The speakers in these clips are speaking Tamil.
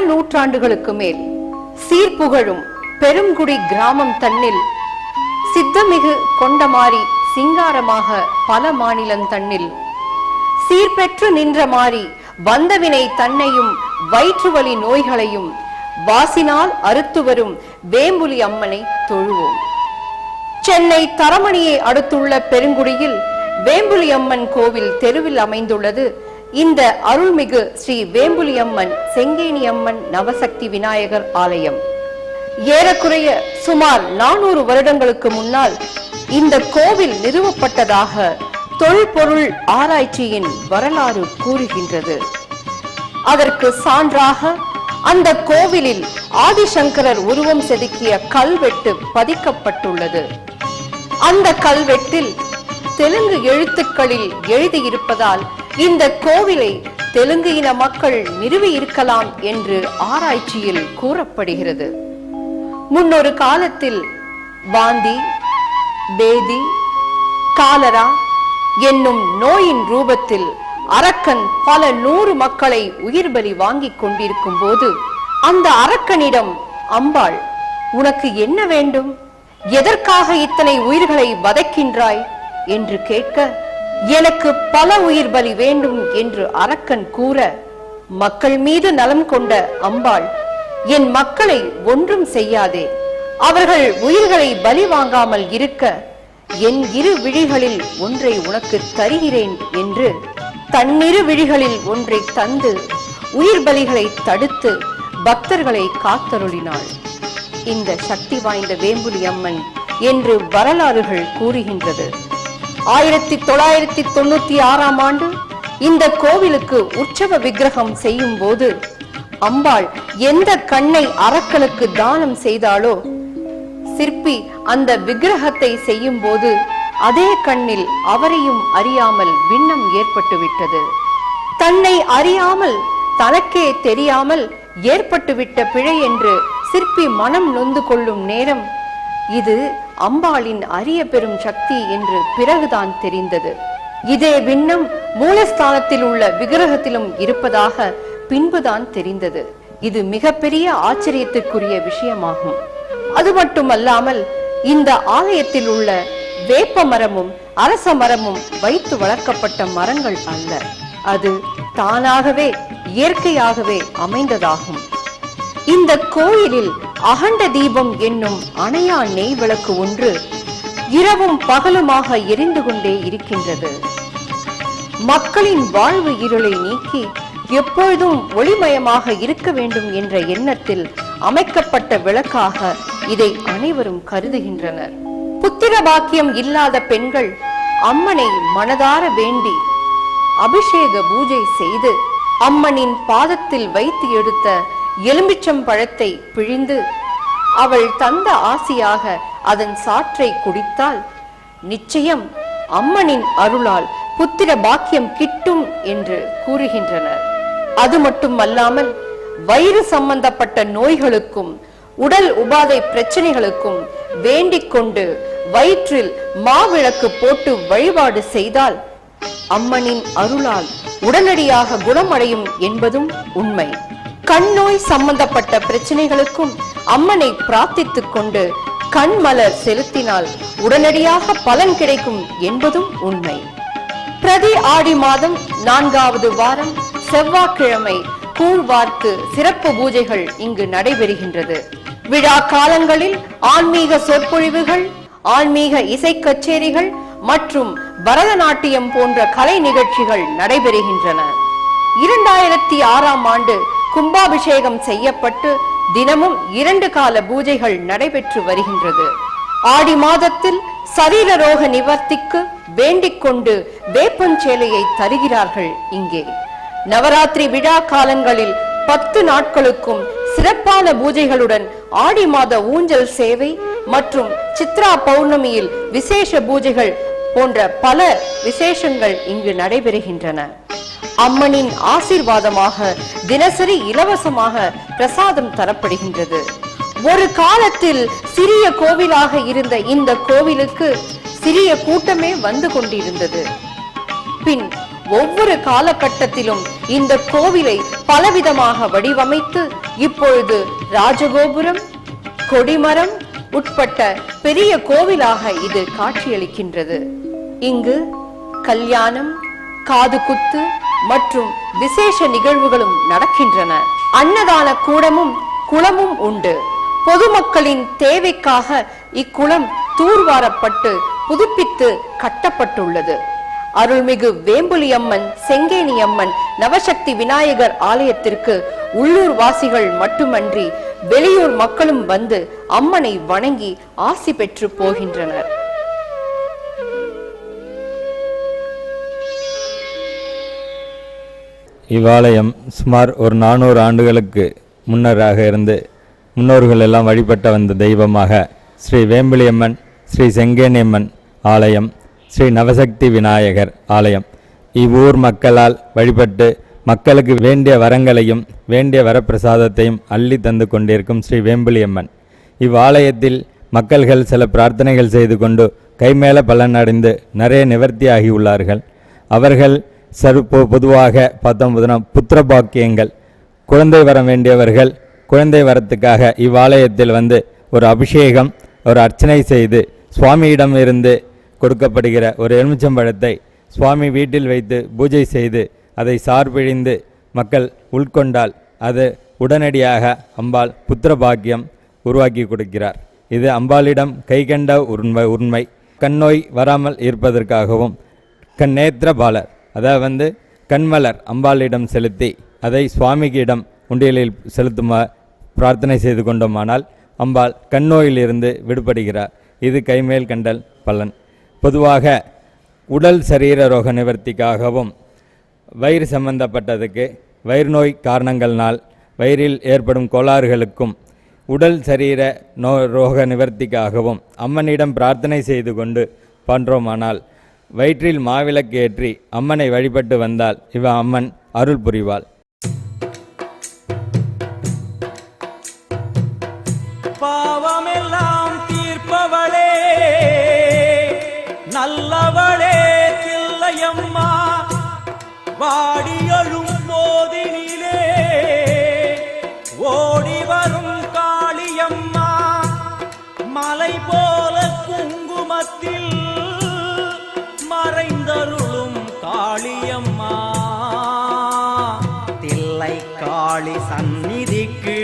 நூற்றாண்டுகளுக்கு மேல் சீர்புகழும் பெருங்குடி கிராமம் தன்னில் சித்தமிகு கொண்டமாரி சிங்காரமாக பல மாநிலம் தன்னில் சீர்பெற்று நின்ற மாறி வந்தவினை தன்னையும் வயிற்றுவலி நோய்களையும் வாசினால் அறுத்து வரும் வேம்புலி அம்மனை தொழுவோம். சென்னை தரமணியை அடுத்துள்ள பெருங்குடியில் வேம்புலி அம்மன் கோவில் தெருவில் அமைந்துள்ளது இந்த அருள்மிகு ஸ்ரீ வேம்புலி அம்மன் செங்கேணி அம்மன் நவசக்தி விநாயகர் ஆலயம். ஏறக்குறைய சுமார் 400 வருடங்களுக்கு முன்னால் இந்த கோவில் நிறுவப்பட்டதாக தொல்பொருள் ஆராய்ச்சியின் வரலாறு கூறுகின்றது. அதற்கு சான்றாக அந்த கோவிலில் ஆதிசங்கரர் உருவம் செதுக்கிய கல்வெட்டு பதிக்கப்பட்டுள்ளது. அந்த கல்வெட்டில் தெலுங்கு எழுத்துக்களில் எழுதியிருப்பதால் இந்த கோவிலை தெலுங்கு இன மக்கள் நிறுவி இருக்கலாம் என்று ஆராய்ச்சியில் கூறப்படுகிறது. முன்னொரு காலத்தில் வாந்தி, பேதி, காலரா என்னும் நோயின் ரூபத்தில் அரக்கன் பல 100 மக்களை உயிர் பலி வாங்கிக் கொண்டிருக்கும் போது அந்த அரக்கனிடம் அம்பாள், உனக்கு என்ன வேண்டும், எதற்காக இத்தனை உயிர்களை வதைக்கின்றாய் என்று கேட்க, எனக்கு பல உயிர் பலி வேண்டும் என்று அரக்கன் கூற, மக்கள் மீது நலம் கொண்ட அம்பாள், என் மக்களை ஒன்றும் செய்யாதே, அவர்கள் உயிர்களை பலி வாங்காமல் இருக்க என் 2 விழிகளில் ஒன்றை உனக்கு தருகிறேன் என்று தன்னிரு விழிகளில் ஒன்றை தந்து உயிர் பலிகளை தடுத்து பக்தர்களை காத்தருளினாள். இந்த சக்தி வாய்ந்த வேம்புலி அம்மன் என்று வரலாறுகள் கூறுகின்றது. 1996ஆம் ஆண்டு இந்த கோவிலுக்கு உற்சவ விக்கிரகம் செய்யும் போது அம்பாள் எந்த கண்ணை அரக்கனுக்கு தானம் செய்தாலோ, சிற்பி அந்த விக்கிரகத்தை செய்யும் போது அதே கண்ணில் அவரையும் அறியாமல் விண்ணம் ஏற்பட்டுவிட்டது. தன்னை அறியாமல் தனக்கே தெரியாமல் ஏற்பட்டுவிட்ட பிழை என்று சிற்பி மனம் நொந்து கொள்ளும் நேரம் இது அம்பாளின் அறிய பெறும் சக்தி என்று பிறகுதான் தெரிந்தது. இதே விண்ணம் மூலஸ்தானத்தில் உள்ள விக்கிரகத்திலும் இருப்பதாக பின்புதான் தெரிந்தது. இது மிகப்பெரிய ஆச்சரியத்திற்குரிய விஷயமாகும். அது மட்டுமல்லாமல் இந்த ஆலயத்தில் உள்ள வேப்ப மரமும் அரச மரமும் வைத்து வளர்க்கப்பட்ட மரங்கள் அல்ல, அது தானாகவே இயற்கையாகவே அமைந்ததாகும். இந்த கோயிலில் அகண்ட தீபம் என்னும் அணையா நெய் விளக்கு ஒன்று இரவும் பகலுமாக எரிந்து கொண்டே இருக்கின்றது. மக்களின் வாழ்வு இருளை நீக்கி எப்பொழுதும் ஒளிமயமாக இருக்க வேண்டும் என்ற எண்ணத்தில் அமைக்கப்பட்ட விளக்காக இதை அனைவரும் கருதுகின்றனர். புத்திர பாக்கியம் இல்லாத பெண்கள் அம்மனை மனதார வேண்டி அபிஷேக பூஜை செய்து அம்மனின் பாதத்தில் வைத்து எடுத்த எலும்பிச்சம் பழத்தை பிழிந்து அவள் தந்த ஆசியாக அதன் சாற்றை குடித்தால் நிச்சயம் அம்மனின் அருளால் புத்திர பாக்கியம் கிட்டும் என்று கூறுகின்றனர். அது மட்டுமல்லாமல் வயிறு சம்பந்தப்பட்ட நோய்களுக்கும் உடல் உபாதை பிரச்சனைகளுக்கும் வேண்டிக் கொண்டு வயிற்றில் மாவிளக்கு போட்டு வழிபாடு செய்தால் அம்மனின் அருளால் உடனடியாக குணமடையும் என்பதும் உண்மை. கண் நோய் சம்பந்தப்பட்ட பிரச்சனைகளுக்கும் அம்மனை பிரார்த்தித்துக் கொண்டு கண் மலர் செலுத்தினால் உடனடியாக பலன் கிடைக்கும் என்பதும் உண்மை. பிரதி ஆடி மாதம் 4வது வாரம் செவ்வாய்க்கிழமை கூழ் வார்த்து சிறப்பு பூஜைகள் இங்கு நடைபெறுகின்றது. விழா காலங்களில் ஆன்மீக சொற்பொழிவுகள், ஆன்மீக இசை கச்சேரிகள் மற்றும் பரதநாட்டியம் போன்ற கலை நிகழ்ச்சிகள் நடைபெறுகின்றன. 2006ஆம் ஆண்டு கும்பாபிஷேகம் செய்யப்பட்டு தினமும் 2 கால பூஜைகள் நடைபெற்று வருகின்றது. ஆடி மாதத்தில் சரீர ரோக நிவர்த்திக்கு வேண்டிக் கொண்டு வேப்பஞ்சேலையை தருகிறார்கள் இங்கே. நவராத்திரி விழா காலங்களில் 10 நாட்களுக்கும் சிறப்பான பூஜைகளுடன் ஆடி மாத ஊஞ்சல் சேவை மற்றும் சித்ரா பௌர்ணமியில் விசேஷ பூஜைகள் போன்ற பல விசேஷங்கள் இங்கு நடைபெறுகின்றன. அம்மனின் ஆசீர்வாதமாக தினசரி இலவசமாக பிரசாதம் தரப்படுகின்றது. ஒரு காலத்தில் சிறிய கோவிலாக இருந்த இந்த கோவிலுக்கு சிறிய கூட்டமே வந்து கொண்டிருந்தது. பின் ஒவ்வொரு காலகட்டத்திலும் இந்த கோவிலை பலவிதமாக வடிவமைத்து இப்பொழுது ராஜகோபுரம், கொடிமரம் உட்பட்ட பெரிய கோவிலாக இது காட்சியளிக்கின்றது. இங்கு கல்யாணம், காதுகுத்து மற்றும் விசேஷ நிகழ்வுகளும் நடக்கின்றன. அன்னதான கூடமும் குளமும் உண்டு. பொதுமக்களின் தேவைக்காக இக்குளம் தூர்வாரப்பட்டு புதுப்பித்து கட்டப்பட்டுள்ளது. அருள்மிகு வேம்புலியம்மன், செங்கேணியம்மன், நவசக்தி விநாயகர் ஆலயத்திற்கு உள்ளூர் வாசிகள் மட்டுமன்றி வெளியூர் மக்களும் வந்து அம்மனை வணங்கி ஆசி பெற்று போகின்றனர். இவ்வாலயம் சுமார் ஒரு 400 ஆண்டுகளுக்கு முன்னராக இருந்து முன்னோர்கள் எல்லாம் வழிபட்ட வந்த தெய்வமாக ஸ்ரீ வேம்புலியம்மன், ஸ்ரீ செங்கேணியம்மன் ஆலயம், ஸ்ரீ நவசக்தி விநாயகர் ஆலயம் இவ்வூர் மக்களால் வழிபட்டு மக்களுக்கு வேண்டிய வரங்களையும் வேண்டிய வரப்பிரசாதத்தையும் அள்ளி தந்து கொண்டிருக்கும் ஸ்ரீ வேம்புலியம்மன். இவ்வாலயத்தில் மக்கள்கள் சில பிரார்த்தனைகள் செய்து கொண்டு கைமேல பலனடைந்து நிறைய நிவர்த்தி ஆகியுள்ளார்கள். அவர்கள் பொதுவாக பார்த்தோம் புத்திர பாக்கியங்கள், குழந்தை வர வேண்டியவர்கள் குழந்தை வரத்துக்காக இவ்வாலயத்தில் வந்து ஒரு அபிஷேகம், ஒரு அர்ச்சனை செய்து சுவாமியிடம் இருந்து கொடுக்கப்படுகிற ஒரு எலுமிச்சம்பழத்தை சுவாமி வீட்டில் வைத்து பூஜை செய்து அதை சார்பிழிந்து மக்கள் உட்கொண்டால் அது உடனடியாக அம்பாள் புத்திர பாக்கியம் உருவாக்கி கொடுக்கிறார். இது அம்பாளிடம் கைகண்ட உண்மை. கண்ணோய் வராமல் இருப்பதற்காகவும் கண்ணேத்திர பாலர், அதாவது கண்மலர் அம்பாளிடம் செலுத்தி அதை சுவாமிகிடம் உண்டியலில் செலுத்துமா பிரார்த்தனை செய்து கொண்டோமானால் அம்பாள் கண்ணோயிலிருந்து விடுபடுகிறார். இது கைமேல் கண்டல் பலன். பொதுவாக உடல் சரீர ரோக நிவர்த்திக்காகவும் வயிறு சம்பந்தப்பட்டதுக்கு வயிறு நோய் காரணங்கள்னால் வயிறில் ஏற்படும் கோளாறுகளுக்கும் உடல் சரீர ரோக நிவர்த்திக்காகவும் அம்மனிடம் பிரார்த்தனை செய்து கொண்டு பன்றோமானால் வயிற்றில் மாவிளக்கு ஏற்றி அம்மனை வழிபட்டு வந்தால் இவ அம்மன் அருள் புரிவாள். பாவமெல்லாம் தீர்ப்பவளே, நல்லவளே தில்லையம்மா, வாடியழும் போதினிலே ஓடி வரும் காளியம்மா, மலை போல குங்குமத்தில் மறைந்தருளும் காளியம்மா, தில்லை காளி சந்நிதிக்கு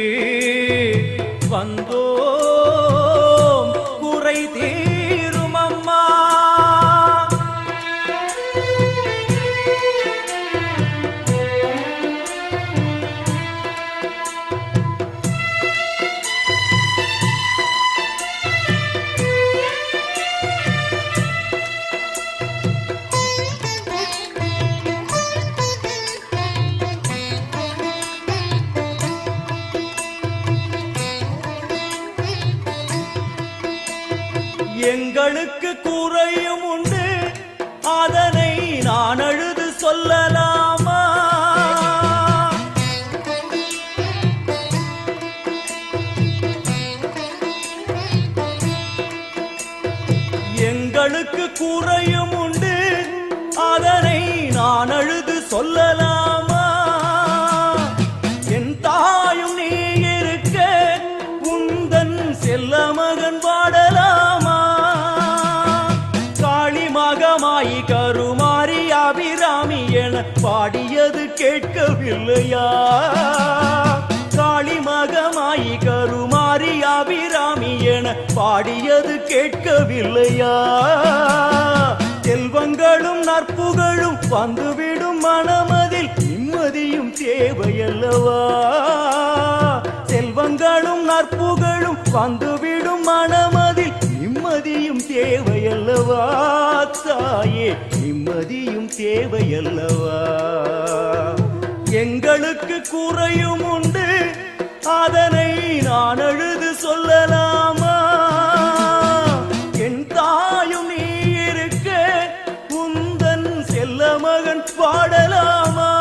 வந்தோம் குறை தீரும் அம்மா. எங்களுக்கு குறையும் உண்டு, அதனை நான் அழுது சொல்லலாமா? எங்களுக்கு குறையும் உண்டு, அதனை நான் அழுது சொல்லலாமா? என் தாயும் நீ இருக்க உந்தன் செல்ல மகன் வாடலாமா? மகமாயி கருமாரி அபிராமி என பாடியது கேட்கவில்லையா? காளி மகமாயி கருமாரி அபிராமி என பாடியது கேட்கவில்லையா? செல்வங்களும் நற்புகழும் வந்துவிடும் மனமதில் நிம்மதியும் தேவையல்லவா? செல்வங்களும் நற்புகழும் வந்துவிடும் மனமதில் நிம்மதியும் தேவையல்லவா? தாயே நிம்மதியும் தேவையல்லவா? எங்களுக்கு குறையும் உண்டு, அதனை நான் அழுது சொல்லலாமா? என் தாயும் நீ இருக்க உந்தன் செல்ல மகன் பாடலாமா?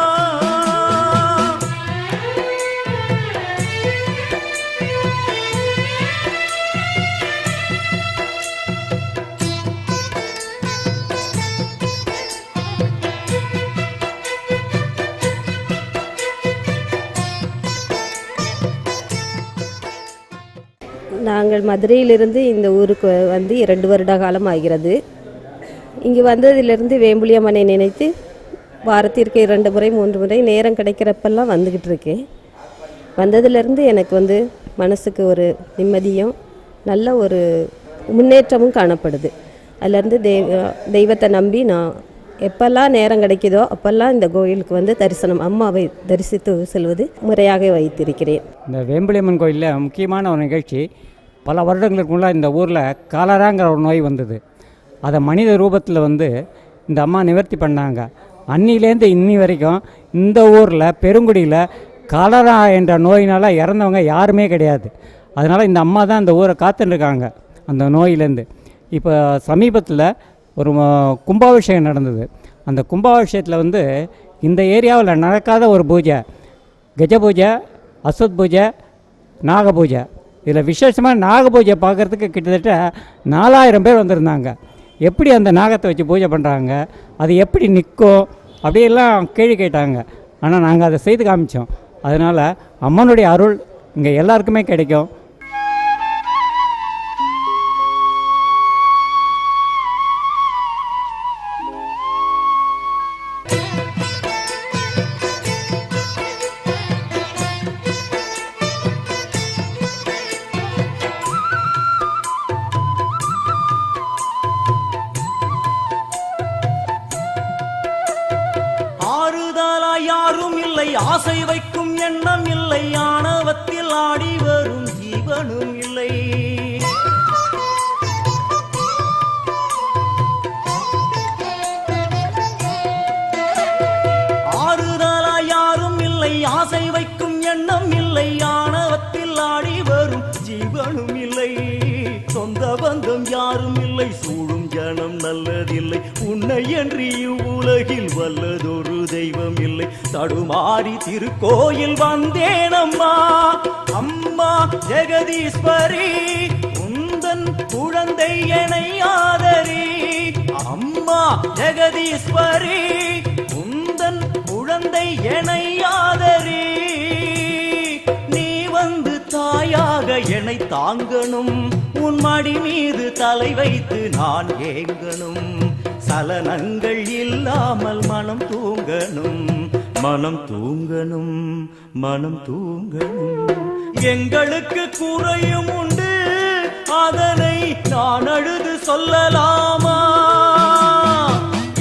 நாங்கள் மதுரையிலிருந்து இந்த ஊருக்கு வந்து 2 வருட காலம் ஆகிறது. இங்கு வந்ததிலிருந்து வேம்புலியம்மனை நினைத்து வாரத்திற்கு 2 முறை 3 முறை நேரம் கிடைக்கிறப்பெல்லாம் வந்துக்கிட்டு இருக்கேன். வந்ததிலிருந்து எனக்கு வந்து மனசுக்கு ஒரு நிம்மதியும் நல்ல ஒரு முன்னேற்றமும் காணப்படுது. அதிலேருந்து தெய்வத்தை நம்பி நான் எப்பெல்லாம் நேரம் கிடைக்குதோ அப்போல்லாம் இந்த கோயிலுக்கு வந்து அம்மாவை தரிசித்து செல்வது முறையாக வைத்திருக்கிறேன். இந்த வேம்புலியம்மன் கோயிலில் முக்கியமான ஒரு நிகழ்ச்சி, பல வருடங்களுக்கு முன்னாடி இந்த ஊரில் காலராங்கிற ஒரு நோய் வந்தது. அதை மனித ரூபத்தில் வந்து இந்த அம்மா நிவர்த்தி பண்ணாங்க. அன்னிலேருந்து இன்னி வரைக்கும் இந்த ஊரில் பெருங்குடியில் காலரா என்ற நோயினால் இறந்தவங்க யாருமே கிடையாது. அதனால் இந்த அம்மா தான் இந்த ஊரை காத்துட்டுருக்காங்க அந்த நோயிலேருந்து. இப்போ சமீபத்தில் ஒரு கும்பாபிஷேகம் நடந்தது. அந்த கும்பாபிஷேகத்தில் வந்து இந்த ஏரியாவில் நடக்காத ஒரு பூஜை, கஜ பூஜை, அஸ்வத் பூஜை, நாக பூஜை. இதில் விசேஷமாக நாக பூஜை பார்க்குறதுக்கு கிட்டத்தட்ட 4000 பேர் வந்திருந்தாங்க. எப்படி அந்த நாகத்தை வச்சு பூஜை பண்ணுறாங்க, அது எப்படி நிற்கும் அப்படியெல்லாம் கேள்வி கேட்டாங்க. ஆனால் நாங்கள் அதை செய்து காமிச்சோம். அதனால் அம்மனுடைய அருள் இங்கே எல்லாருக்குமே கிடைக்கும். யாரும் இல்லை, ஆசை வைக்கும் எண்ணம் இல்லை, ஆணவத்தில் ஆடி வரும் ஜீவனும் இல்லை. ஆறுதலா யாரும் இல்லை, ஆசை வைக்கும் எண்ணம் இல்லை, ஆணவத்தில் ஆடி வரும் ஜீவனும் இல்லை. சொந்த பந்தம் யாரும் இல்லை, சூழும் ஜனம் நல்லதில்லை, உன்னை என்று இவ்வுலகில் வல்லதொரு தெய்வம் இல்லை. தடுமாறி திருக்கோயில் வந்தேன் அம்மா, அம்மா ஜெகதீஸ்வரி, உந்தன் குழந்தை என்னை ஆதரி. அம்மா ஜெகதீஸ்வரி, உந்தன் குழந்தை என்னை ஆதரி. நீ வந்து தாயாக என்னை தாங்கணும், உன் மடி மீது தலை வைத்து நான் ஏங்கணும். சலனங்கள் இல்லாமல் மனம் தூங்கணும், மனம் தூங்கணும், மனம் தூங்கணும். எங்களுக்கு குறையும் உண்டு, அதனை நான் அழுது சொல்லலாமா?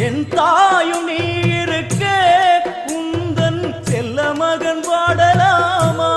என் தாயும் நீ இருக்க, உந்தன் செல்ல மகன் பாடலாமா?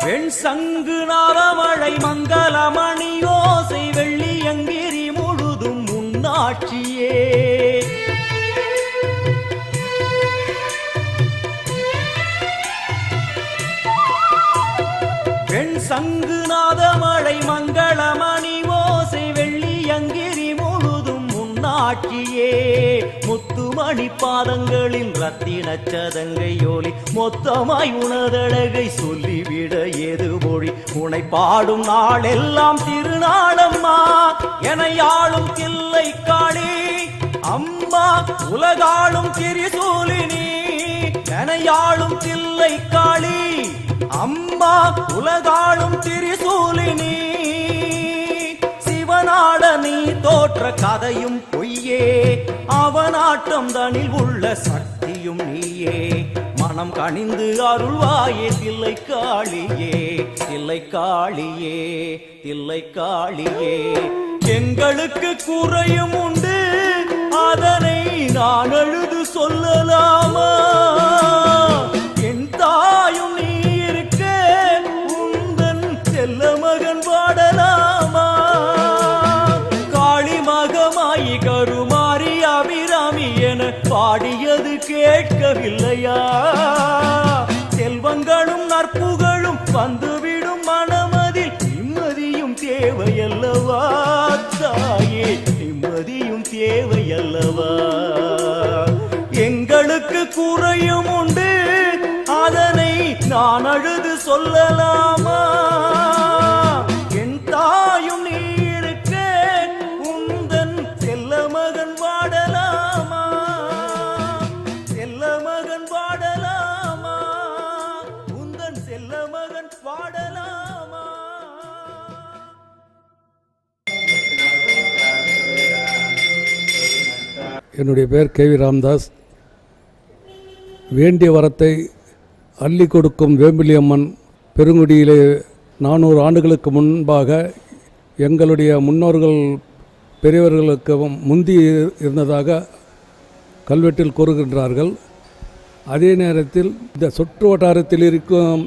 வெண் சங்கு நாரமழை மங்களமணி யோசை வெள்ளியங்கிரி முழுதும் முன்னாட்சியே. வெண் சங்கு நாதமழை மங்களமணி ஓசை வெள்ளியங்கிரி முழுதும் முன்னாட்சியே. முத்துமணி பாதங்களின் ரத்தின சதங்கையோலி மொத்தமாய் உனதழகை சொல்லிவிட ஏது மொழி? உனை பாடும் நாளெல்லாம் திருநாளம்மா, எனையாளும் தில்லை காளி அம்மா, உலகாளும் திரிசூலினி. எனையாளும் தில்லை காளி அம்மா, உலகாளும் திரிசூலினி. சிவனாட நீ தோற்ற கதையும் பொய்யே, அவனாட்டம் தனில் உள்ள சக்தியும் நீயே. மனம் கனிந்து அருள்வாயே தில்லை காளியே, தில்லை காளியே, தில்லை காளியே. எங்களுக்கு குறையும் உண்டு, அதனை நான் அழுது சொல்லலாமா? என் தாயும் நீ இருக்க, உந்தன் செல்ல மகன் பாடலாமா? காளி மகமாயி கருமாரி அபிரா தெரியவில்லையா? செல்வங்களும் நற்புகழும் வந்துவிடும் மனமதில் நிம்மதியும் தேவையல்லவா தாயே, நிம்மதியும் தேவையல்லவா? எங்களுக்கு குறையும் உண்டு, அதனை நான் அழுது சொல்லலாமா? என் தாயும் நீ இருக்க உந்தன் செல்ல மகன் வாடலாமா? செல்ல மகன் வாடலாமா? உந்தன் செல்ல மகன் வாடலாமா? என்னுடைய பேர் கே.வி. ராமதாஸ். வேண்டிய வரத்தை அள்ளி கொடுக்கும் வேம்பிலியம்மன் பெருங்குடியிலே 400 ஆண்டுகளுக்கு முன்பாக எங்களுடைய முன்னோர்கள் பெரியவர்களுக்கு முந்தி இருந்ததாக கல்வெட்டில் கூறுகின்றார்கள். அதே நேரத்தில் இந்த சுற்று வட்டாரத்தில் இருக்கும்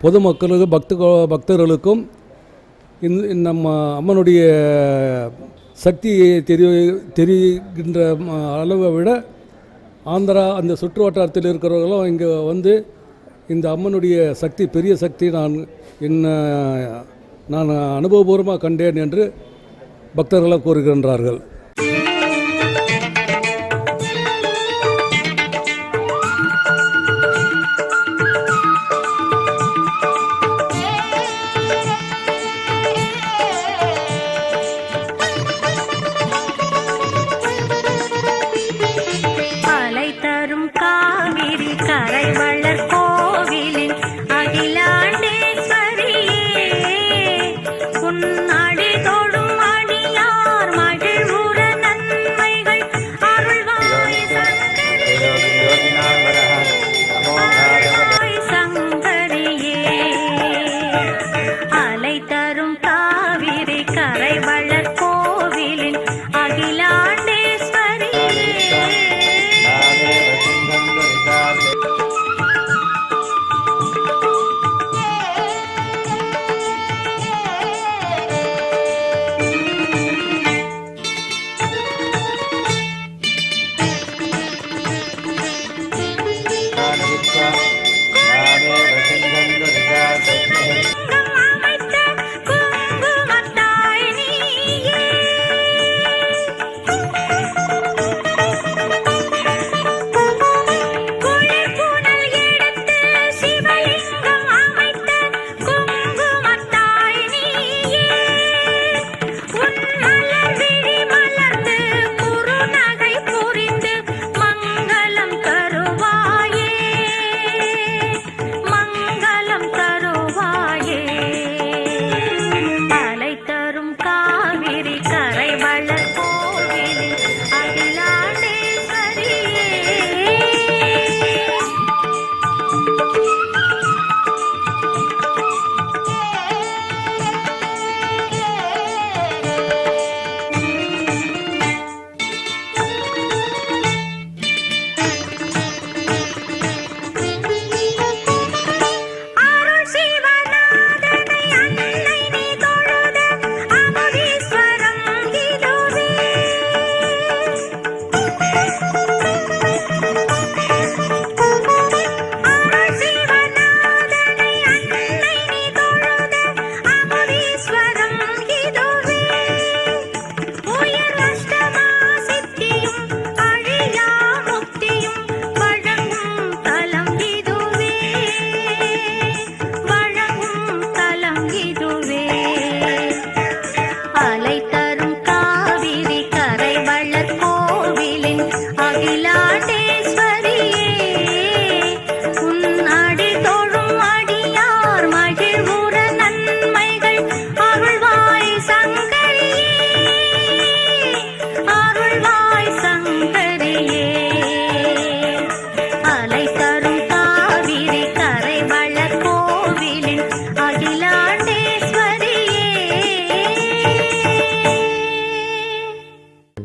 பொதுமக்களுக்கு பக்தர்களுக்கும் நம்ம அம்மனுடைய சக்தியை தெரிகின்ற அளவை விட ஆந்திரா அந்த சுற்று வட்டாரத்தில் இருக்கிறவர்களும் இங்கே வந்து இந்த அம்மனுடைய சக்தி பெரிய சக்தி நான் அனுபவபூர்வமாக கண்டேன் என்று பக்தர்களாக கூறுகின்றார்கள்.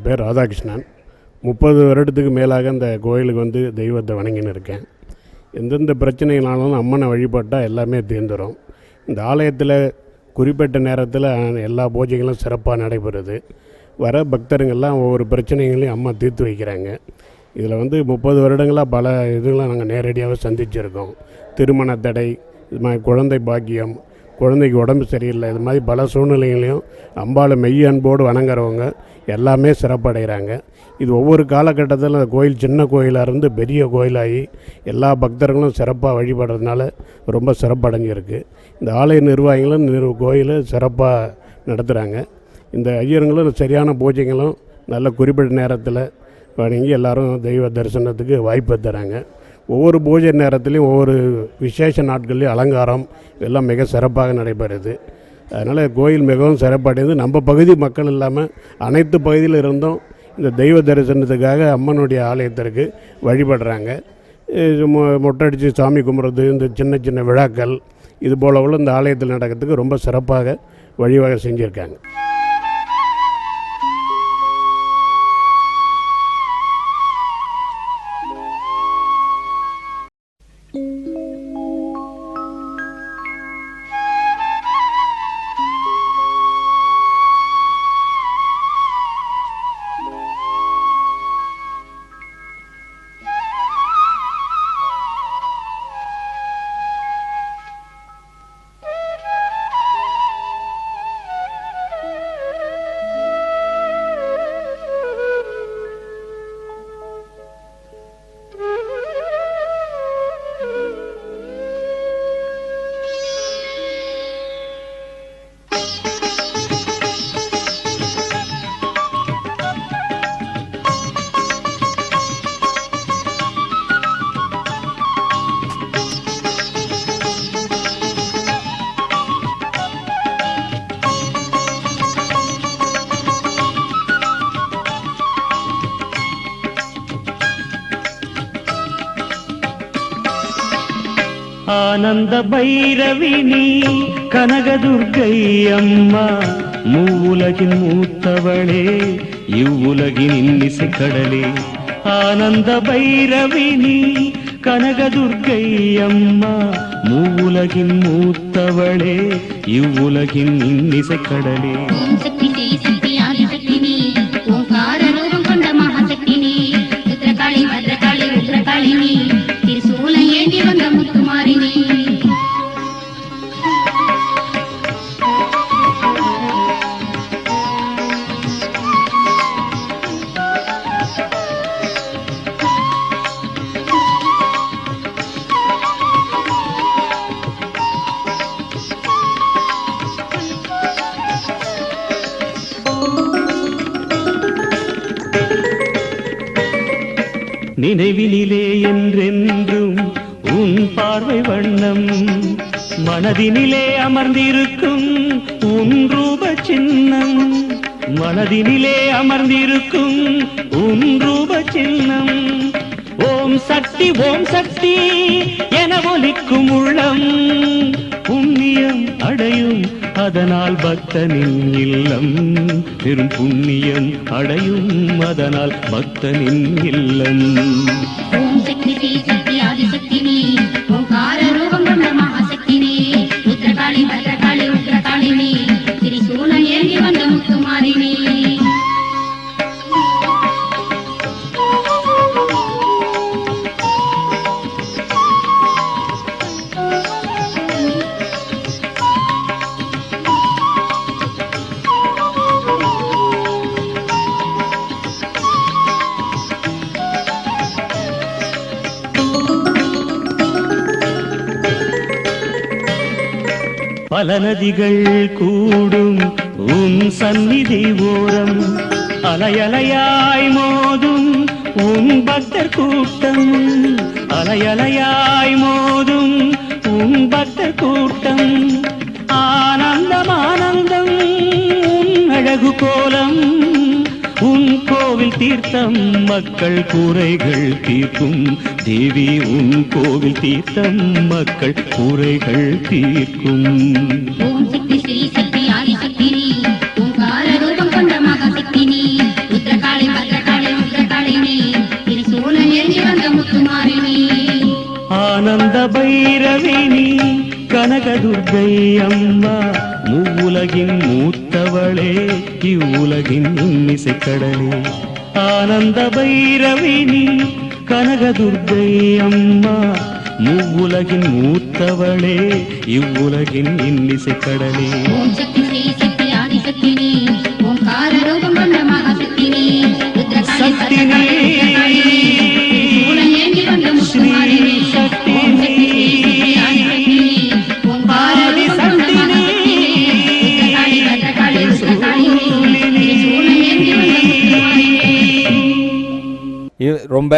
பேர் ராதாகிருஷ்ணன். 30 வருடத்துக்கு மேலாக இந்த கோயிலுக்கு வந்து தெய்வத்தை வணங்கின்னு இருக்கேன். எந்தெந்த பிரச்சனைகளானாலும் அம்மனை வழிபட்டால் எல்லாமே தீர்ந்துடும். இந்த ஆலயத்தில் குறிப்பிட்ட நேரத்தில் எல்லா பூஜைகளும் சிறப்பாக நடைபெறுது. வர பக்தருங்கள்லாம் ஒவ்வொரு பிரச்சனைகளையும் அம்மா தீர்த்து வைக்கிறாங்க. இதில் வந்து 30 வருடங்களாக பல இதுகளை நாங்கள் நேரடியாக சந்திச்சிருக்கோம். திருமண தடை, இது மாதிரி குழந்தை பாக்கியம், குழந்தைக்கு உடம்பு சரியில்லை, இது மாதிரி பல சூழ்நிலைகளையும் அம்பாளை மெய் அன்போடு வணங்குறவங்க எல்லாமே சிறப்படைகிறாங்க. இது ஒவ்வொரு காலகட்டத்தில் அந்த கோயில் சின்ன கோயிலாக இருந்து பெரிய கோயிலாகி எல்லா பக்தர்களும் சிறப்பாக வழிபடுறதுனால ரொம்ப சிறப்படைஞ்சிருக்கு. இந்த ஆலய நிர்வாகிகளும் கோயிலை சிறப்பாக நடத்துகிறாங்க. இந்த ஐயருங்களும் சரியான பூஜைகளும் நல்ல குறிப்பிட்ட நேரத்தில் வணங்கி எல்லோரும் தெய்வ தரிசனத்துக்கு வாய்ப்பு தராங்க. ஒவ்வொரு பூஜை நேரத்துலையும் ஒவ்வொரு விசேஷ நாட்கள்லேயும் அலங்காரம் எல்லாம் மிக சிறப்பாக நடைபெறுது. அதனால் கோயில் மிகவும் சிறப்படைந்து நம்ம பகுதி மக்கள் இல்லாமல் அனைத்து பகுதியில் இருந்தும் இந்த தெய்வ தரிசனத்துக்காக அம்மனுடைய ஆலயத்திற்கு வழிபடுறாங்க. மொட்டடித்து சாமி கும்பிட்றது, இந்த சின்ன சின்ன விழாக்கள் இது போல உள்ள இந்த ஆலயத்தில் நடக்கிறதுக்கு ரொம்ப சிறப்பாக வழிவகை செஞ்சுருக்காங்க. ஆனந்த பைரவினி கனகதுர்க்கை அம்மா, மூவுலகின் மூத்தவளே, இவ்வுலகின் இன்னிசை கடலே. ஆனந்த பைரவினி கனகதுர்க்கை அம்மா, மூவுலகின் மூத்தவளே, இவ்வுலகின் இன்னிசை கடலே. நினைவினிலே என்றென்றும் உன் பார்வை வண்ணம், மனதினிலே அமர்ந்திருக்கும் உன் ரூப சின்னம், மனதினிலே அமர்ந்திருக்கும் உன் ரூப சின்னம். ஓம் சக்தி என ஒலிக்கும் உள்ளம், புண்ணியம் அடையும் அதனால் பக்தனின் இல்லம், பெரும் புண்ணியம் அடையும் அதனால் பக்தனின் இல்லம். ஓம் சக்தி ஸ்ரீ சக்தி ஆதிசக்தி நீ, ஓங்கார ரூபம் கொண்ட மகாசக்தி நீ, ருத்ரகாளி பத்ரகாளி உக்ரகாளி நீ, திரிசூலம் ஏந்தி வந்த முத்துமாரி நீ. பல நதிகள் கூடும் உன் சந்நிதி ஓரம், அலையலையாய் மோதும் உன் பக்தர் கூட்டம், அலையலையாய் மோதும் உன் பக்தர் கூட்டம். ஆனந்தம் ஆனந்தம் உன் அழகு கோலம், உன் கோவில் தீர்த்தம் மக்கள் குறைகள் தீர்க்கும் தேவி, உன் கோவில் தீர்த்தம் மக்கள் குறைகள் தீர்க்கும். ஓம் சக்தி ஸ்ரீ சக்தி ஆதிசக்தி நீ, ஓங்கார ரூபம் கொண்ட மகாசக்தி நீ, ருத்ரகாளி பத்ரகாளி உக்ரகாளி நீ, திரிசூலம் ஏந்தி வந்த முத்துமாரி நீ. ஆனந்த பைரவினி கனகதுர்க்கை அம்மா, மூவுலகின் மூத்தவளே, இவ்வுலகின் இன்னிசை கடலே. ஆனந்த பைரவினி கனகதுர்க்கை அம்மா மூவுலகின் மூத்தவளே இவ்வுலகின் இன்னிசை கடலே ஓம் சக்தி ஸ்ரீ சக்தி ஆதிசக்தி நீ ஓங்கார ரூபம் கொண்ட மகாசக்தி நீ சக்தி நீ சூலம் ஏந்தி வந்த முத்துமாரி நீ ஓம் சக்தி ஸ்ரீ சக்தி ஆதிசக்தி நீ ஓங்கார ரூபம் கொண்ட மகாசக்தி நீ பத்ரகாளி உத்ரகாளி நீ சூலம் ஏந்தி வந்த முத்துமாரி இது ரொம்ப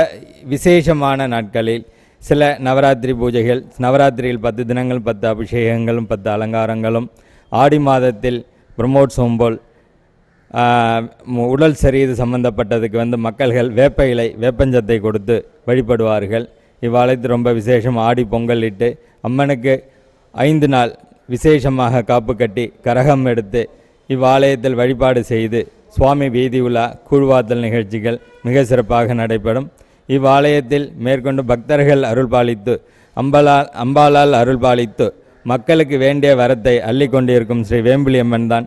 விசேஷமான நாட்களில் சில நவராத்திரி பூஜைகள், நவராத்திரியில் 10 தினங்கள் 10 அபிஷேகங்களும் 10 அலங்காரங்களும், ஆடி மாதத்தில் பிரம்மோற்சவம் போல் உடல் சரீது சம்பந்தப்பட்டதுக்கு மக்கள்கள் வேப்ப இலை வேப்பஞ்சத்தை கொடுத்து வழிபடுவார்கள். இவ்வாலயத்தில் ரொம்ப விசேஷம். ஆடி பொங்கல் இட்டு அம்மனுக்கு 5 நாள் விசேஷமாக காப்பு கட்டி கரகம் எடுத்து இவ்வாலயத்தில் வழிபாடு செய்து சுவாமி வீதி உலா கூழ்வாத்தல் நிகழ்ச்சிகள் மிக சிறப்பாக நடைபெறும். இவ்வாலயத்தில் மேற்கொண்டு பக்தர்கள் அருள்பாலித்து அம்பாளால் அருள்பாலித்து மக்களுக்கு வேண்டிய வரத்தை அள்ளி கொண்டிருக்கும் ஸ்ரீ வேம்புலியம்மன் தான்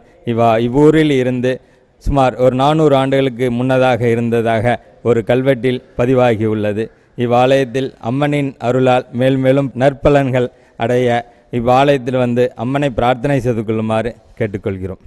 இவ்வூரில் இருந்து சுமார் ஒரு 400 ஆண்டுகளுக்கு முன்னதாக இருந்ததாக ஒரு கல்வெட்டில் பதிவாகியுள்ளது. இவ்வாலயத்தில் அம்மனின் அருளால் மேல்மேலும் நற்பலன்கள் அடைய இவ்வாலயத்தில் அம்மனை பிரார்த்தனை செய்து கொள்ளுமாறு கேட்டுக்கொள்கிறோம்.